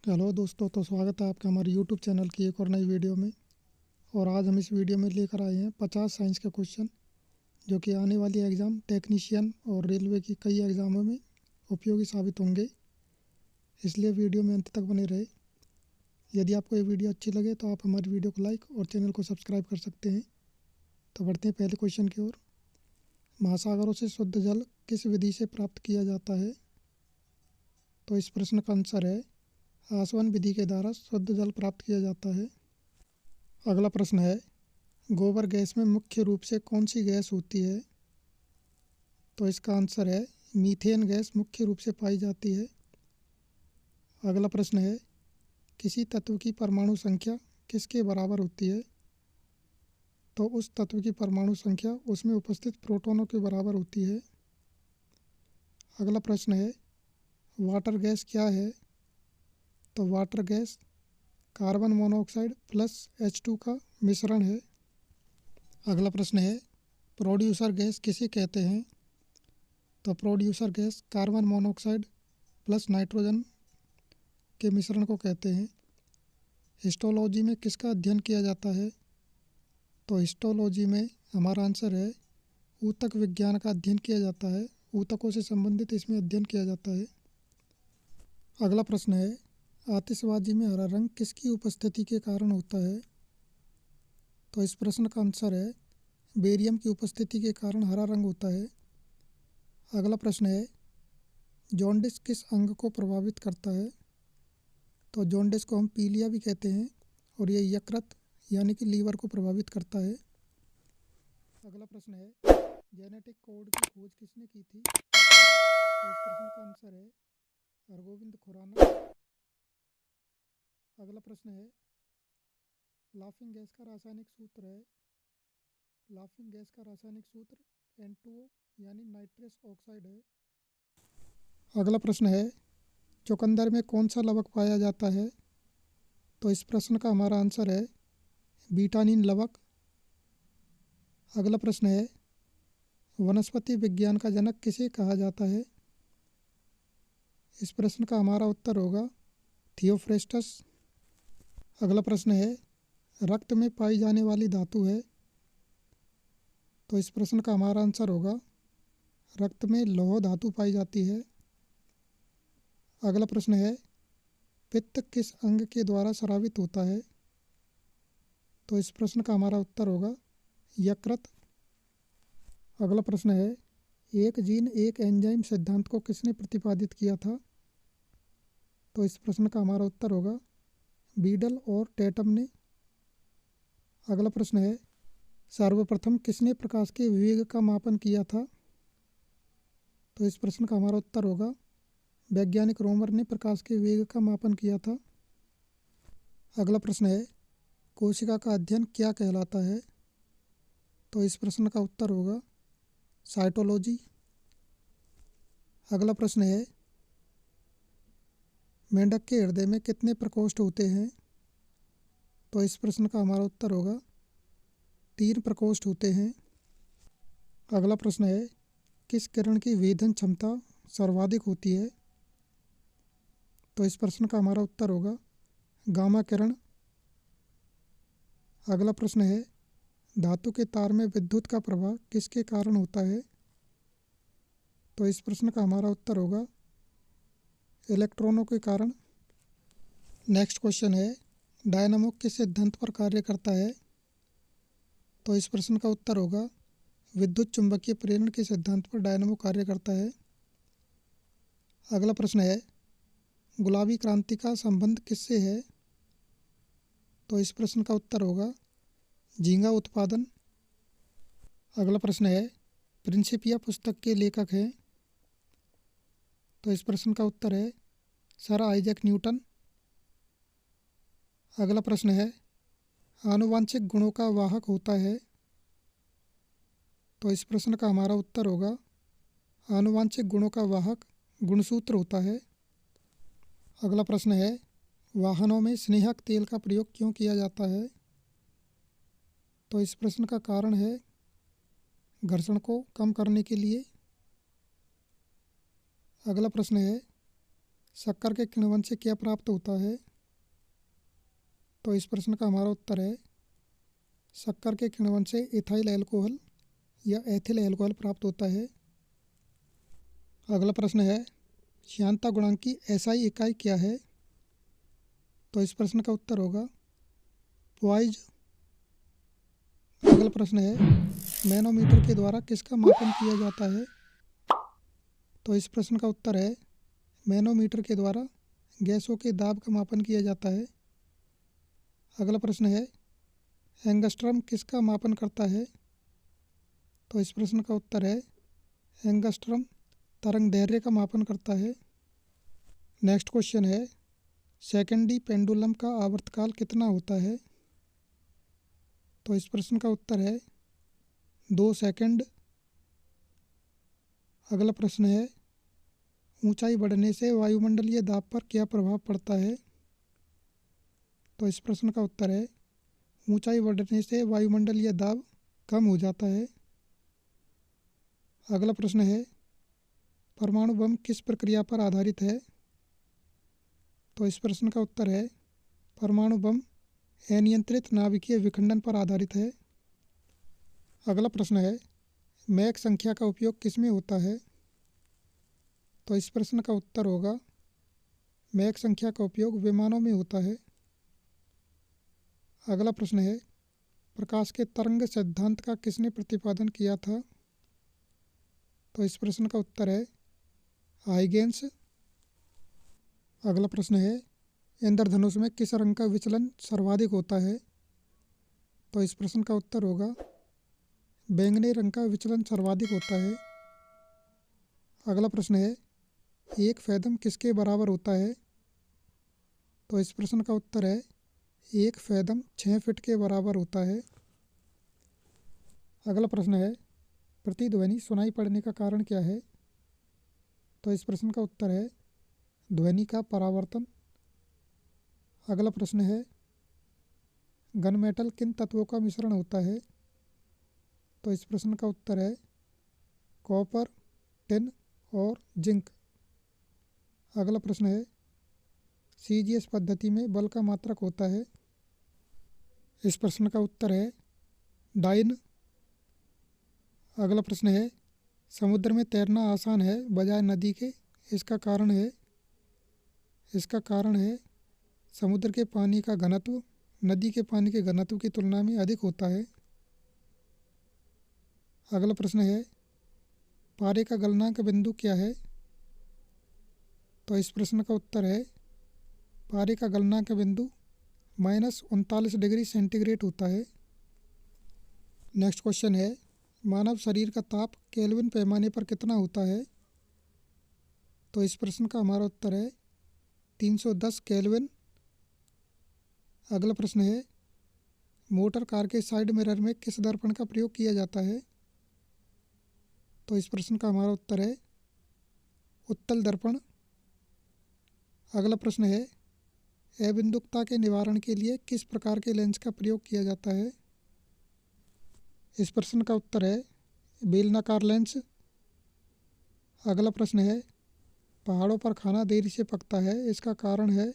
Hello दोस्तों, तो स्वागत है आपका हमारे यूट्यूब चैनल की एक और नई वीडियो में। और आज हम इस वीडियो में लेकर आए हैं 50 साइंस के क्वेश्चन, जो कि आने वाली एग्ज़ाम टेक्नीशियन और रेलवे की कई एग्ज़ामों में उपयोगी साबित होंगे। इसलिए वीडियो में अंत तक बने रहे। यदि आपको ये वीडियो अच्छी लगे तो आप हमारी वीडियो को लाइक और चैनल को सब्सक्राइब कर सकते हैं। तो बढ़ते हैं पहले क्वेश्चन की ओर। महासागरों से शुद्ध जल किस विधि से प्राप्त किया जाता है? तो इस प्रश्न का आंसर है आसवन विधि के द्वारा शुद्ध जल प्राप्त किया जाता है। अगला प्रश्न है, गोबर गैस में मुख्य रूप से कौन सी गैस होती है? तो इसका आंसर है मीथेन गैस मुख्य रूप से पाई जाती है। अगला प्रश्न है, किसी तत्व की परमाणु संख्या किसके बराबर होती है? तो उस तत्व की परमाणु संख्या उसमें उपस्थित प्रोटॉनों के बराबर होती है। अगला प्रश्न है, वाटर गैस क्या है? तो water gas carbon monoxide plus H2 का मिश्रण है। अगला प्रश्न है, प्रोड्यूसर गैस किसे कहते हैं? तो producer gas carbon monoxide plus nitrogen के मिश्रण को कहते हैं। हिस्टोलॉजी में किसका अध्ययन किया जाता है? तो हिस्टोलॉजी में हमारा आंसर है ऊतक विज्ञान का अध्ययन किया जाता है। ऊतकों से संबंधित इसमें अध्ययन किया जाता है। अगला प्रश्न है, आतिशबाजी में हरा रंग किसकी उपस्थिति के कारण होता है? तो इस प्रश्न का आंसर है बेरियम की उपस्थिति के कारण हरा रंग होता है। अगला प्रश्न है, जॉन्डिस किस अंग को प्रभावित करता है? तो जॉन्डिस को हम पीलिया भी कहते हैं और ये यकृत यानी कि लीवर को प्रभावित करता है। अगला प्रश्न है, जेनेटिक कोड की खोज किसने की थी? तो इस प्रश्न का आंसर है हरगोविंद खुराना। अगला प्रश्न है, लाफिंग गैस का रासायनिक सूत्र है। लाफिंग गैस का रासायनिक सूत्र N2O यानी नाइट्रस ऑक्साइड है। अगला प्रश्न है, चुकंदर में कौन सा लवक पाया जाता है? तो इस प्रश्न का हमारा आंसर है बीटानिन लवक। अगला प्रश्न है, वनस्पति विज्ञान का जनक किसे कहा जाता है? इस प्रश्न का हमारा उत्तर होगा थियोफ्रेस्टस। अगला प्रश्न है, रक्त में पाई जाने वाली धातु है। तो इस प्रश्न का हमारा आंसर होगा रक्त में लौह धातु पाई जाती है। अगला प्रश्न है, पित्त किस अंग के द्वारा स्रावित होता है? तो इस प्रश्न का हमारा उत्तर होगा यकृत। अगला प्रश्न है, एक जीन एक एंजाइम सिद्धांत को किसने प्रतिपादित किया था? तो इस प्रश्न का हमारा उत्तर होगा बीडल और टेटम ने। अगला प्रश्न है, सर्वप्रथम किसने प्रकाश के वेग का मापन किया था? तो इस प्रश्न का हमारा उत्तर होगा वैज्ञानिक रोमर ने प्रकाश के वेग का मापन किया था। अगला प्रश्न है, कोशिका का अध्ययन क्या कहलाता है? तो इस प्रश्न का उत्तर होगा साइटोलॉजी। अगला प्रश्न है, मेंढक के हृदय में कितने प्रकोष्ठ होते हैं? तो इस प्रश्न का हमारा उत्तर होगा 3 प्रकोष्ठ होते हैं। अगला प्रश्न है, किस किरण की वेधन क्षमता सर्वाधिक होती है? तो इस प्रश्न का हमारा उत्तर होगा गामा किरण। अगला प्रश्न है, धातु के तार में विद्युत का प्रवाह किसके कारण होता है? तो इस प्रश्न का हमारा उत्तर होगा इलेक्ट्रॉनों के कारण। नेक्स्ट क्वेश्चन है, डायनामो किस सिद्धांत पर कार्य करता है? तो इस प्रश्न का उत्तर होगा विद्युत चुंबकीय प्रेरण के सिद्धांत पर डायनामो कार्य करता है। अगला प्रश्न है, गुलाबी क्रांति का संबंध किससे है? तो इस प्रश्न का उत्तर होगा झींगा उत्पादन। अगला प्रश्न है, प्रिंसिपिया पुस्तक के लेखक हैं? तो इस प्रश्न का उत्तर है सर आइजैक न्यूटन। अगला प्रश्न है, आनुवांशिक गुणों का वाहक होता है? तो इस प्रश्न का हमारा उत्तर होगा आनुवांशिक गुणों का वाहक गुणसूत्र होता है। अगला प्रश्न है, वाहनों में स्नेहक तेल का प्रयोग क्यों किया जाता है? तो इस प्रश्न का कारण है घर्षण को कम करने के लिए। अगला प्रश्न है, शक्कर के किण्वन से क्या प्राप्त होता है? तो इस प्रश्न का हमारा उत्तर है शक्कर के किण्वन से इथाइल अल्कोहल या एथिल अल्कोहल प्राप्त होता है। अगला प्रश्न है श्यानता गुणांक की एसआई इकाई क्या है? तो इस प्रश्न का उत्तर होगा पॉइज। अगला प्रश्न है मैनोमीटर के द्वारा किसका मापन किया जाता है? तो इस प्रश्न का उत्तर है मैनोमीटर के द्वारा गैसों के दाब का मापन किया जाता है। अगला प्रश्न है एंगस्ट्रम किसका मापन करता है? तो इस प्रश्न का उत्तर है एंगस्ट्रम तरंग दैर्घ्य का मापन करता है। नेक्स्ट क्वेश्चन है सेकेंडी पेंडुलम का आवर्तकाल कितना होता है? तो इस प्रश्न का उत्तर है 2 सेकंड। अगला प्रश्न है ऊंचाई बढ़ने से वायुमंडलीय दाब पर क्या प्रभाव पड़ता है? तो इस प्रश्न का उत्तर है ऊंचाई बढ़ने से वायुमंडलीय दाब कम हो जाता है। अगला प्रश्न है परमाणु बम किस प्रक्रिया पर आधारित है? तो इस प्रश्न का उत्तर है परमाणु बम अनियंत्रित नाभिकीय विखंडन पर आधारित है। अगला प्रश्न है मैक संख्या का उपयोग किसमें होता है? तो इस प्रश्न का उत्तर होगा मैक संख्या का उपयोग विमानों में होता है। अगला प्रश्न है प्रकाश के तरंग सिद्धांत का किसने प्रतिपादन किया था? तो इस प्रश्न का उत्तर है हाइगेंस। अगला प्रश्न है इंद्रधनुष में किस रंग का विचलन सर्वाधिक होता है? तो इस प्रश्न का उत्तर होगा बैंगनी रंग का विचलन सर्वाधिक होता है। अगला प्रश्न है एक फैदम किसके बराबर होता है? तो इस प्रश्न का उत्तर है एक फैदम 6 फीट के बराबर होता है। अगला प्रश्न है प्रतिध्वनि सुनाई पड़ने का कारण क्या है? तो इस प्रश्न का उत्तर है ध्वनि का परावर्तन। अगला प्रश्न है गन मेटल किन तत्वों का मिश्रण होता है? तो इस प्रश्न का उत्तर है कॉपर, टिन और जिंक। अगला प्रश्न है सीजीएस पद्धति में बल का मात्रक होता है? इस प्रश्न का उत्तर है डाइन। अगला प्रश्न है समुद्र में तैरना आसान है बजाय नदी के, इसका कारण है समुद्र के पानी का घनत्व नदी के पानी के घनत्व की तुलना में अधिक होता है। अगला प्रश्न है पारे का गलनांक बिंदु क्या है? तो इस प्रश्न का उत्तर है पारे का गलनांक बिंदु -39 डिग्री सेंटीग्रेड होता है। नेक्स्ट क्वेश्चन है मानव शरीर का ताप केल्विन पैमाने पर कितना होता है? तो इस प्रश्न का हमारा उत्तर है 310 केल्विन। अगला प्रश्न है मोटर कार के साइड मिरर में किस दर्पण का प्रयोग किया जाता है? तो इस प्रश्न का हमारा उत्तर है उत्तल दर्पण। अगला प्रश्न है अबिंदुकता के निवारण के लिए किस प्रकार के लेंस का प्रयोग किया जाता है? इस प्रश्न का उत्तर है बेलनाकार लेंस। अगला प्रश्न है पहाड़ों पर खाना देरी से पकता है, इसका कारण है?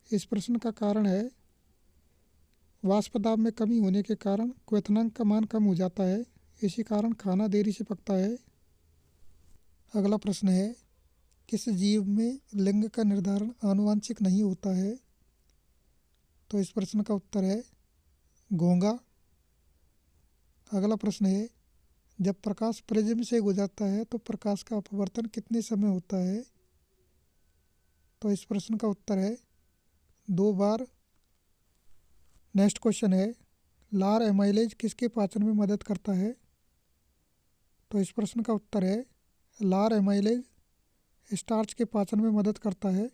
इस प्रश्न का कारण है वाष्प दाब में कमी होने के कारण क्वथनांक का मान कम हो जाता है, इसी कारण खाना देरी से पकता है। अगला प्रश्न है किस जीव में लिंग का निर्धारण आनुवांशिक नहीं होता है? तो इस प्रश्न का उत्तर है घोंघा। अगला प्रश्न है जब प्रकाश प्रिज्म से गुजरता है तो प्रकाश का अपवर्तन कितने समय होता है? तो इस प्रश्न का उत्तर है 2 बार। नेक्स्ट क्वेश्चन है लार एमाइलेज किसके पाचन में मदद करता है? तो इस प्रश्न का उत्तर है लार एमाइलेज स्टार्च के पाचन में मदद करता है।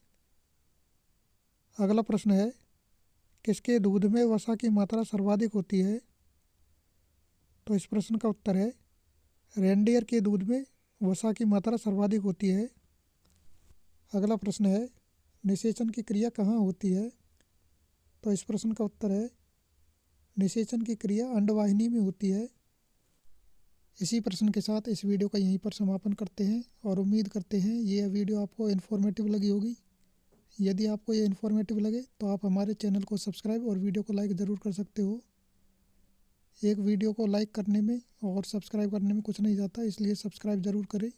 अगला प्रश्न है किसके दूध में वसा की मात्रा सर्वाधिक होती है? तो इस प्रश्न का उत्तर है रेनडियर के दूध में वसा की मात्रा सर्वाधिक होती है। अगला प्रश्न है निषेचन की क्रिया कहाँ होती है? तो इस प्रश्न का उत्तर है निषेचन की क्रिया अंडवाहिनी में होती है। इसी प्रश्न के साथ इस वीडियो का यहीं पर समापन करते हैं और उम्मीद करते हैं ये वीडियो आपको इन्फॉर्मेटिव लगी होगी। यदि आपको ये इन्फॉर्मेटिव लगे तो आप हमारे चैनल को सब्सक्राइब और वीडियो को लाइक ज़रूर कर सकते हो। एक वीडियो को लाइक करने में और सब्सक्राइब करने में कुछ नहीं जाता, इसलिए सब्सक्राइब ज़रूर करें।